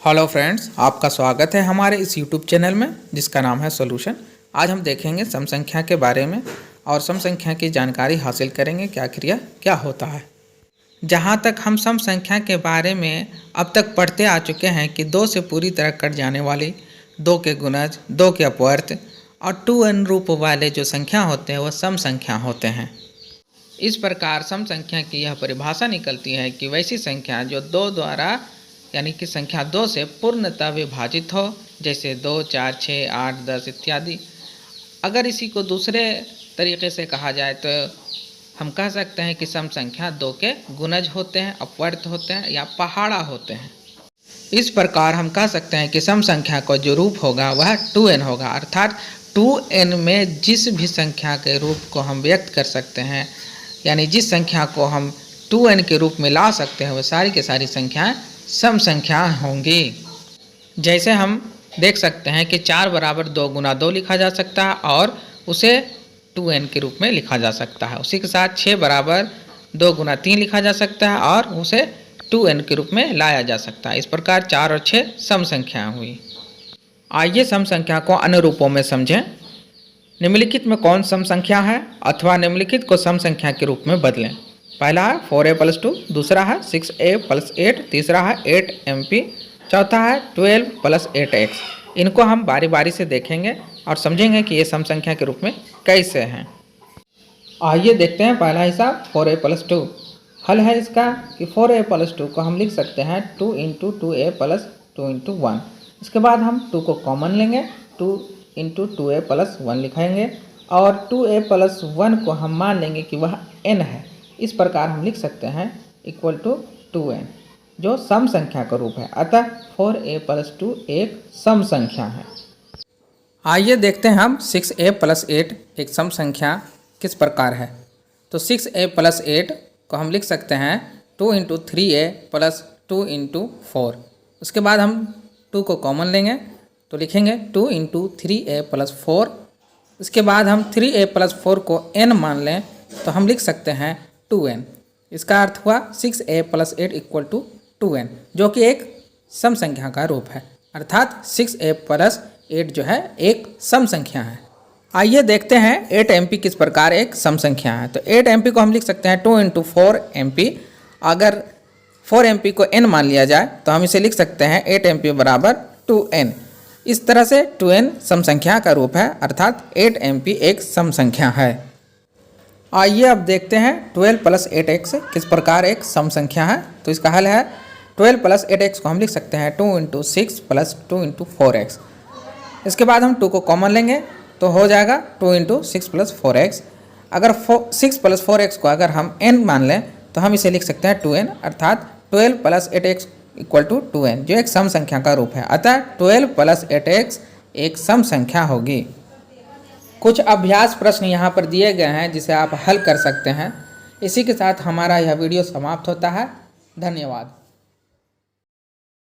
Hello friends, आपका स्वागत है हमारे इस यूट्यूब चैनल में जिसका नाम है सॉल्यूशन। आज हम देखेंगे सम संख्या के बारे में और सम संख्या की जानकारी हासिल करेंगे कि आखिर यह क्या होता है। जहाँ तक हम सम संख्या के बारे में अब तक पढ़ते आ चुके हैं कि 2 से पूरी तरह कट जाने वाली, 2 के गुणज, 2 के अपवर्त और 2n रूप वाले जो संख्या होते हैं वह सम संख्या होते हैं। इस प्रकार सम संख्या की यह परिभाषा निकलती है कि वैसी संख्या जो 2 द्वारा यानी कि संख्या 2 से पूर्णतः विभाजित हो, जैसे 2, 4, 6, 8, 10 इत्यादि। अगर इसी को दूसरे तरीके से कहा जाए तो हम कह सकते हैं कि सम संख्या 2 के गुणज होते हैं, अपवर्त होते हैं या पहाड़ा होते हैं। इस प्रकार हम कह सकते हैं कि सम संख्या का जो रूप होगा वह 2n होगा, अर्थात 2n में जिस भी संख्या के रूप को हम व्यक्त कर सकते हैं, यानी जिस संख्या को हम 2n के रूप में ला सकते हैं वह सारी की सारी संख्याएं सम संख्या होंगी। जैसे हम देख सकते हैं कि 4 बराबर 2 गुना 2 लिखा जा सकता है और उसे 2n के रूप में लिखा जा सकता है। उसी के साथ 6 बराबर 2 गुना 3 लिखा जा सकता है और उसे 2n के रूप में लाया जा सकता है। इस प्रकार 4 और 6 सम संख्या हुई। आइए सम संख्या को अन्य रूपों में समझें। निम्नलिखित में कौन सम संख्या है अथवा निम्नलिखित को सम संख्या के रूप में बदलें। पहला है 4a + 2, दूसरा है 6a + 8, तीसरा है 8mp, चौथा है 12 + 8x। इनको हम बारी बारी से देखेंगे और समझेंगे कि ये सम संख्या के रूप में कैसे हैं। आइए देखते हैं पहला हिसाब 4a + 2। हल है इसका कि 4a + 2 को हम लिख सकते हैं 2 × 2a + 2 × 1। इसके बाद हम 2 को कॉमन लेंगे, 2 × 2a + 1 लिखेंगे और 2a + 1 को हम मान लेंगे कि वह n है। इस प्रकार हम लिख सकते हैं = 2n, जो सम संख्या का रूप है। अतः 4a + 2 एक सम संख्या है। आइए देखते हैं हम 6a + 8 एक सम संख्या किस प्रकार है। तो 6a + 8 को हम लिख सकते हैं 2 × 3a + 2 × 4। उसके बाद हम 2 को कॉमन लेंगे तो लिखेंगे 2 × 3a + 4। इसके बाद हम 3a + 4 को n मान लें तो हम लिख सकते हैं 2n। इसका अर्थ हुआ 6a + 8 = 2n, जो कि एक सम संख्या का रूप है, अर्थात 6a + 8 जो है एक सम संख्या है। आइए देखते हैं 8mp किस प्रकार एक सम संख्या है। तो 8mp को हम लिख सकते हैं 2 × 4mp। अगर 4mp को n मान लिया जाए तो हम इसे लिख सकते हैं 8mp = 2n। इस तरह से 2n सम संख्या का रूप है, अर्थात 8mp एक सम संख्या है। आइए अब देखते हैं 12 + 8x किस प्रकार एक सम संख्या है। तो इसका हल है 12 + 8x को हम लिख सकते हैं 2 × 6 + 2 × 4x। इसके बाद हम 2 को कॉमन लेंगे तो हो जाएगा 2 × 6 + 4x। अगर 6 + 4x को अगर हम n मान लें तो हम इसे लिख सकते हैं 2n, अर्थात 12 + 8x = 2n, जो एक सम संख्या का रूप है। अतः 12 + 8x एक सम संख्या होगी। कुछ अभ्यास प्रश्न यहाँ पर दिए गए हैं जिसे आप हल कर सकते हैं। इसी के साथ हमारा यह वीडियो समाप्त होता है। धन्यवाद।